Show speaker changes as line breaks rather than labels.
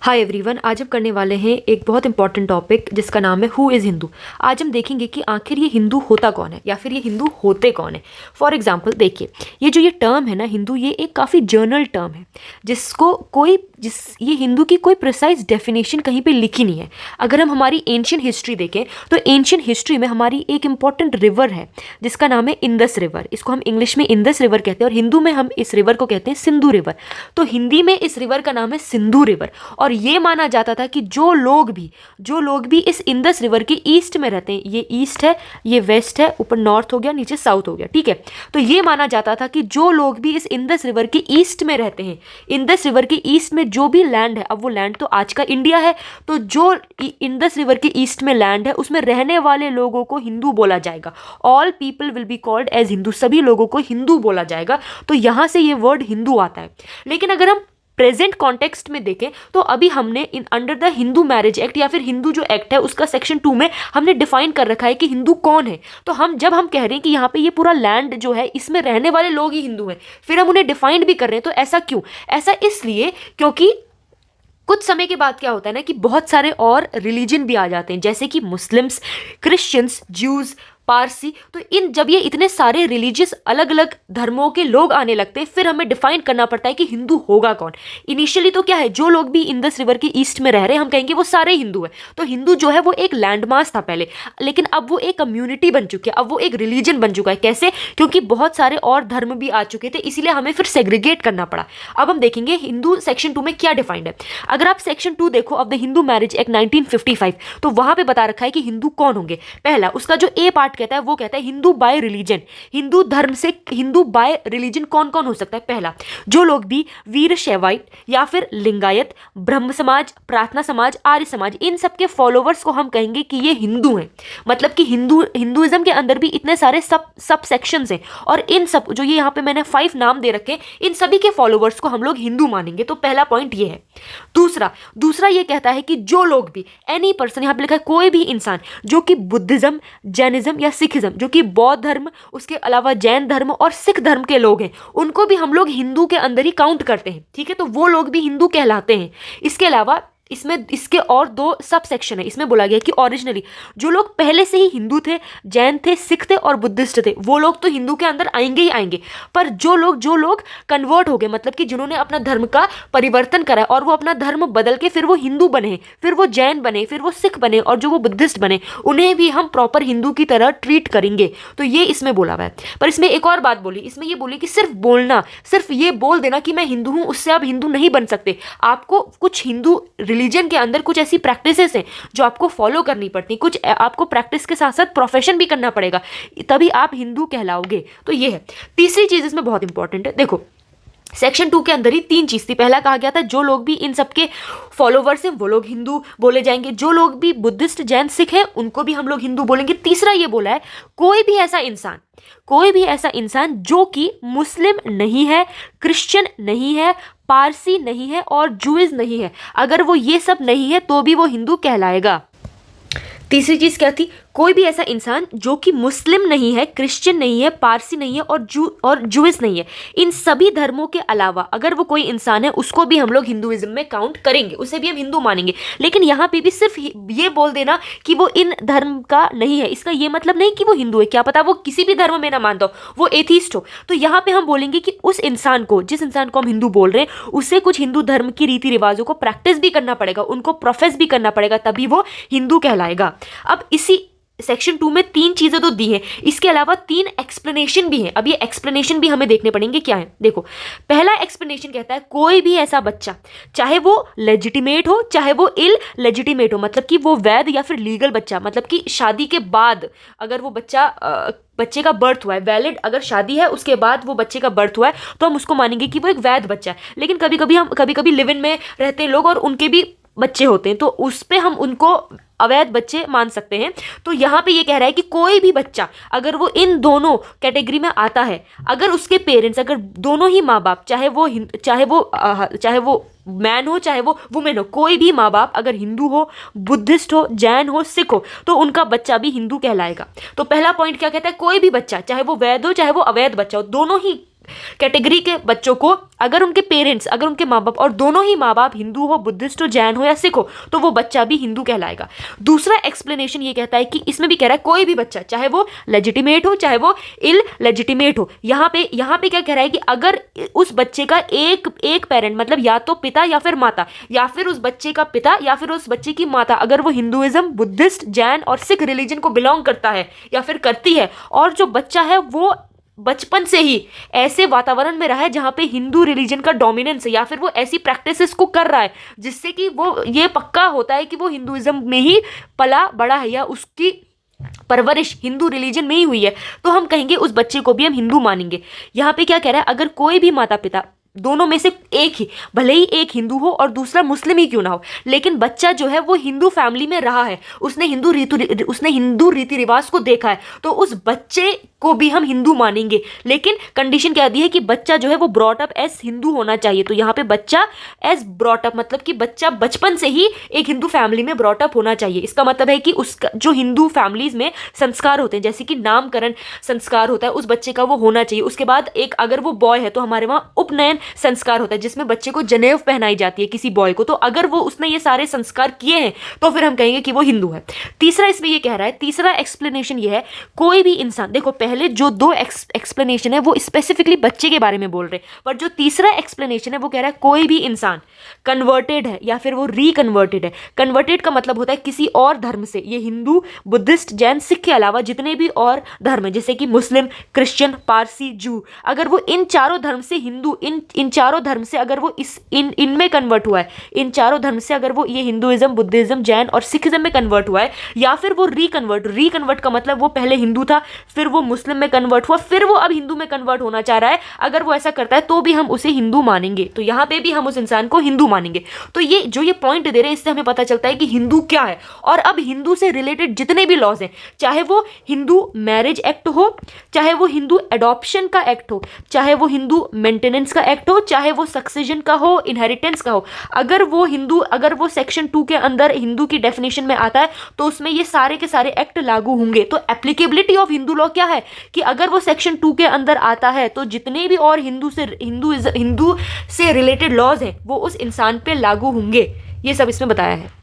Hi everyone, आज हम करने वाले हैं एक बहुत इंपॉर्टेंट टॉपिक जिसका नाम है हु इज़ हिंदू। आज हम देखेंगे कि आखिर ये हिंदू होता कौन है या फिर ये हिंदू होते कौन है। फॉर एग्जांपल देखिए, ये टर्म है ना हिंदू, ये एक काफ़ी जर्नल टर्म है जिसको ये हिंदू की कोई प्रिसाइज डेफिनेशन कहीं पे लिखी नहीं है। अगर हम हमारी एंशियंट हिस्ट्री देखें तो एंशियंट हिस्ट्री में हमारी एक इंपॉर्टेंट रिवर है जिसका नाम है इंदस रिवर। इसको हम इंग्लिश में इंदस रिवर कहते हैं और हिंदू में हम इस रिवर को कहते हैं सिंधु रिवर। तो हिंदी में इस रिवर का नाम है सिंधु रिवर। और ये माना जाता था कि जो लोग भी इस इंदस रिवर के ईस्ट में रहते हैं, ये ईस्ट है, ये वेस्ट है, ऊपर नॉर्थ हो गया, नीचे साउथ हो गया, ठीक है। तो ये माना जाता था कि जो लोग भी इस इंदस रिवर के ईस्ट में रहते हैं, इंदस रिवर के ईस्ट में जो भी लैंड है, अब वो लैंड तो आज का इंडिया है, तो जो इंदस रिवर के ईस्ट में लैंड है उसमें रहने वाले लोगों को हिंदू बोला जाएगा। All people will be called as Hindu, सभी लोगों को हिंदू बोला जाएगा। तो यहां से ये वर्ड हिंदू आता है। लेकिन अगर हम प्रेजेंट कॉन्टेक्स्ट में देखें तो अभी हमने under the Hindu marriage act या फिर हिंदू जो एक्ट है उसका सेक्शन 2 में हमने डिफाइन कर रखा है कि हिंदू कौन है। तो जब हम कह रहे हैं कि यहाँ पे ये पूरा लैंड जो है इसमें रहने वाले लोग ही हिंदू हैं, फिर हम उन्हें डिफाइन भी कर रहे हैं। तो ऐसा क्यों? ऐसा इसलिए क्योंकि कुछ समय के बाद क्या होता है ना कि बहुत सारे और रिलीजन भी आ जाते हैं, जैसे कि मुस्लिम्स, क्रिश्चियंस, ज्यूज, पारसी। तो जब ये इतने सारे रिलीजियस अलग अलग धर्मों के लोग आने लगते हैं, फिर हमें डिफाइन करना पड़ता है कि हिंदू होगा कौन। इनिशियली तो क्या है, जो लोग भी इंदस रिवर के ईस्ट में रह रहे हैं हम कहेंगे वो सारे हिंदू हैं। तो हिंदू जो है वो एक लैंडमास था पहले, लेकिन अब वो एक कम्युनिटी बन चुकी है, अब वो एक रिलीजन बन चुका है। कैसे? क्योंकि बहुत सारे और धर्म भी आ चुके थे, इसीलिए हमें फिर सेग्रीगेट करना पड़ा। अब हम देखेंगे हिंदू सेक्शन 2 में क्या डिफाइंड है। अगर आप सेक्शन 2 देखो of the Hindu marriage act 1955, तो वहां पे बता रखा है कि हिंदू कौन होंगे। पहला उसका जो ए पार्ट कहता है वो कहता है हिंदू बाय रिलीजन। हिंदू धर्म से हिंदू बाय रिलीजन कौन कौन हो सकता है? पहला, जो लोग भी वीर शैवाइट या फिर लिंगायत, ब्रह्म समाज, प्रार्थना समाज, आर्य समाज, इन सब के फॉलोवर्स को हम कहेंगे कि ये हिंदू हैं। मतलब कि हिंदुइज्म के अंदर भी इतने सारे सब सेक्शंस हैं और इन सब जो ये यहाँ पे मैंने 5 नाम दे रखे, इन सभी के फॉलोवर्स को हम लोग हिंदू मानेंगे। तो पहला पॉइंट ये है। दूसरा ये कहता है कि जो लोग भी, एनी पर्सन, यहाँ पे लिखा है कोई भी इंसान जो कि बुद्धिज्म, जैनिज्म या सिखिज्म, जो कि बौद्ध धर्म, उसके अलावा जैन धर्म और सिख धर्म के लोग हैं, उनको भी हम लोग हिंदू के अंदर ही काउंट करते हैं, ठीक है। तो वो लोग भी हिंदू कहलाते हैं। इसके अलावा इसके और 2 सब सेक्शन है। इसमें बोला गया कि ओरिजिनली जो लोग पहले से ही हिंदू थे, जैन थे, सिख थे और बुद्धिस्ट थे, वो लोग तो हिंदू के अंदर आएंगे ही आएंगे। पर जो लोग कन्वर्ट हो गए, मतलब कि जिन्होंने अपना धर्म का परिवर्तन करा और वो अपना धर्म बदल के फिर वो हिंदू बने, फिर वो जैन बने, फिर वो सिख बने और जो वो बुद्धिस्ट बने, उन्हें भी हम प्रॉपर हिंदू की तरह ट्रीट करेंगे। तो ये इसमें बोला हुआ है। पर इसमें एक और बात बोली, इसमें ये बोली कि सिर्फ ये बोल देना कि मैं हिंदू हूं, उससे आप हिंदू नहीं बन सकते। आपको कुछ हिंदू रिलीजन के अंदर कुछ ऐसी प्रैक्टिसेस हैं जो आपको फॉलो करनी पड़ती, कुछ आपको प्रैक्टिस के साथ साथ प्रोफेशन भी करना पड़ेगा, तभी आप हिंदू कहलाओगे। तो ये है। तीसरी चीज इसमें बहुत इंपॉर्टेंट है। देखो, सेक्शन 2 के अंदर ही 3 चीज थी। पहला कहा गया था जो लोग भी इन सबके फॉलोवर्स हैं वो लोग हिंदू बोले जाएंगे, जो लोग भी बुद्धिस्ट, जैन, सिख हैं उनको भी हम लोग हिंदू बोलेंगे। तीसरा ये बोला है कोई भी ऐसा इंसान जो कि मुस्लिम नहीं है, क्रिश्चियन नहीं है, पारसी नहीं है और जूइश नहीं है, अगर वो ये सब नहीं है तो भी वो हिंदू कहलाएगा। तीसरी चीज क्या थी? कोई भी ऐसा इंसान जो कि मुस्लिम नहीं है, क्रिश्चियन नहीं है, पारसी नहीं है और जूइश नहीं है, इन सभी धर्मों के अलावा अगर वो कोई इंसान है उसको भी हम लोग हिंदुइज्म में काउंट करेंगे, उसे भी हम हिंदू मानेंगे। लेकिन यहाँ पे भी सिर्फ ये बोल देना कि वो इन धर्म का नहीं है, इसका ये मतलब नहीं कि वो हिंदू है। क्या पता वो किसी भी धर्म में ना मानता हो, वो एथीस्ट हो। तो यहाँ पे हम बोलेंगे कि उस इंसान को, जिस इंसान को हम हिंदू बोल रहे हैं, उसे कुछ हिंदू धर्म की रीति रिवाजों को प्रैक्टिस भी करना पड़ेगा, उनको प्रोफेस भी करना पड़ेगा, तभी वो हिंदू कहलाएगा। अब इसी सेक्शन 2 में 3 चीजें तो दी हैं, इसके अलावा 3 एक्सप्लेनेशन भी हैं। अब ये एक्सप्लेनेशन भी हमें देखने पड़ेंगे क्या है। देखो, पहला एक्सप्लेनेशन कहता है कोई भी ऐसा बच्चा, चाहे वो लेजिटिमेट हो चाहे वो इल लेजिटिमेट हो, मतलब कि वो वैध या फिर लीगल बच्चा, मतलब कि शादी के बाद अगर वो बच्चे का बर्थ हुआ है, वैलिड अगर शादी है उसके बाद वो बच्चे का बर्थ हुआ है तो हम उसको मानेंगे कि वो एक वैध बच्चा है। लेकिन कभी कभी लिव इन में रहते हैं लोग और उनके भी बच्चे होते हैं, तो उस पे हम उनको अवैध बच्चे मान सकते हैं। तो यहाँ पे ये कह रहा है कि कोई भी बच्चा अगर वो इन दोनों कैटेगरी में आता है, अगर उसके पेरेंट्स, अगर दोनों ही माँ बाप, चाहे वो मैन हो चाहे वो वुमेन हो, कोई भी माँ बाप अगर हिंदू हो, बुद्धिस्ट हो, जैन हो, सिख हो, तो उनका बच्चा भी हिंदू कहलाएगा। तो पहला पॉइंट क्या कहता है? कोई भी बच्चा, चाहे वो वैध हो चाहे वो अवैध बच्चा हो, दोनों ही कैटेगरी के बच्चों को अगर उनके पेरेंट्स, अगर उनके माँ बाप, और दोनों ही माँ बाप हिंदू हो, बुद्धिस्ट हो, जैन हो या सिख हो, तो वो बच्चा भी हिंदू कहलाएगा। दूसरा एक्सप्लेनेशन ये कहता है कि इसमें भी कह रहा है कोई भी बच्चा, चाहे वो लेजिटिमेट हो चाहे वो इल लेजिटिमेट हो, यहाँ पे क्या कह रहा है कि अगर उस बच्चे का एक पेरेंट, मतलब या तो पिता या फिर माता, या फिर उस बच्चे का पिता या फिर उस बच्चे की माता, अगर वो हिंदुइज्म, बुद्धिस्ट, जैन और सिख रिलीजन को बिलोंग करता है या फिर करती है, और जो बच्चा है वो बचपन से ही ऐसे वातावरण में रहा है जहाँ पे हिंदू रिलीजन का डोमिनेंस है, या फिर वो ऐसी प्रैक्टिसेस को कर रहा है जिससे कि वो ये पक्का होता है कि वो हिंदुइज्म में ही पला बड़ा है या उसकी परवरिश हिंदू रिलीजन में ही हुई है, तो हम कहेंगे उस बच्चे को भी हम हिंदू मानेंगे। यहाँ पे क्या कह रहा है, अगर कोई भी माता पिता दोनों में से एक ही, भले ही एक हिंदू हो और दूसरा मुस्लिम ही क्यों ना हो, लेकिन बच्चा जो है वो हिंदू फैमिली में रहा है, उसने हिंदू रीति रिवाज को देखा है, तो उस बच्चे को भी हम हिंदू मानेंगे। लेकिन कंडीशन क्या दी है कि बच्चा जो है वो ब्रॉट अप एज हिंदू होना चाहिए। तो यहाँ पे बच्चा एज ब्रॉट अप मतलब कि बच्चा बचपन से ही एक हिंदू फैमिली में ब्रॉट अप होना चाहिए। इसका मतलब है कि उसका जो हिंदू फैमिलीज में संस्कार होते हैं, जैसे कि नामकरण संस्कार होता है, उस बच्चे का वो होना चाहिए। उसके बाद एक अगर वो बॉय है तो हमारे वहाँ उपनयन संस्कार होता है, जिसमें बच्चे को जनेऊ पहनाई जाती है किसी बॉय को। तो अगर वो उसने ये सारे संस्कार किए हैं तो फिर हम कहेंगे कि वो हिंदू है। तीसरा इसमें ये कह रहा है, तीसरा एक्सप्लेनेशन ये है, कोई भी इंसान, देखो पहले जो दो एक्सप्लेनेशन है वो स्पेसिफिकली बच्चे के बारे में बोल रहे हैं, पर जो तीसरा एक्सप्लेनेशन है वो कह रहा है कोई भी इंसान कन्वर्टेड है या फिर वो रिकन्वर्टेड है। कन्वर्टेड का मतलब होता है किसी और धर्म से, ये हिंदू, बुद्धिस्ट, जैन, सिख के अलावा जितने भी और धर्म है, जैसे कि मुस्लिम, क्रिश्चियन, पारसी, जू, अगर वो इन चारों धर्म से हिंदू, इन चारों धर्म से अगर वो इनमें कन्वर्ट हुआ है, इन चारों धर्म से अगर वो ये हिंदुइज्म, बुद्धिज्म, जैन और सिखिज्म में कन्वर्ट हुआ है, या फिर वो रिकन्वर्ट का मतलब वो पहले हिंदू था, फिर वो मुस्लिम में कन्वर्ट हुआ, फिर वो अब हिंदू में कन्वर्ट होना चाह रहा है, अगर वो ऐसा करता है तो भी हम उसे हिंदू मानेंगे। तो यहाँ पे भी हम उस इंसान को हिंदू मानेंगे। तो ये जो ये पॉइंट दे रहे हैं, इससे हमें पता चलता है कि हिंदू क्या है। और अब हिंदू से रिलेटेड जितने भी लॉज हैं, चाहे वो हिंदू मैरिज एक्ट हो, चाहे वो हिंदू एडॉप्शन का एक्ट हो, चाहे वो हिंदू मेंटेनेंस का एक्ट हो, चाहे वो सक्सेशन का हो, इनहेरिटेंस का हो, अगर वो सेक्शन 2 के अंदर हिंदू की डेफिनेशन में आता है तो उसमें ये सारे के सारे एक्ट लागू होंगे। तो एप्लीकेबिलिटी ऑफ हिंदू लॉ क्या है कि अगर वो सेक्शन 2 के अंदर आता है तो जितने भी और हिंदू से रिलेटेड लॉज हैं वो उस इंसान पे लागू होंगे। ये सब इसमें बताया है।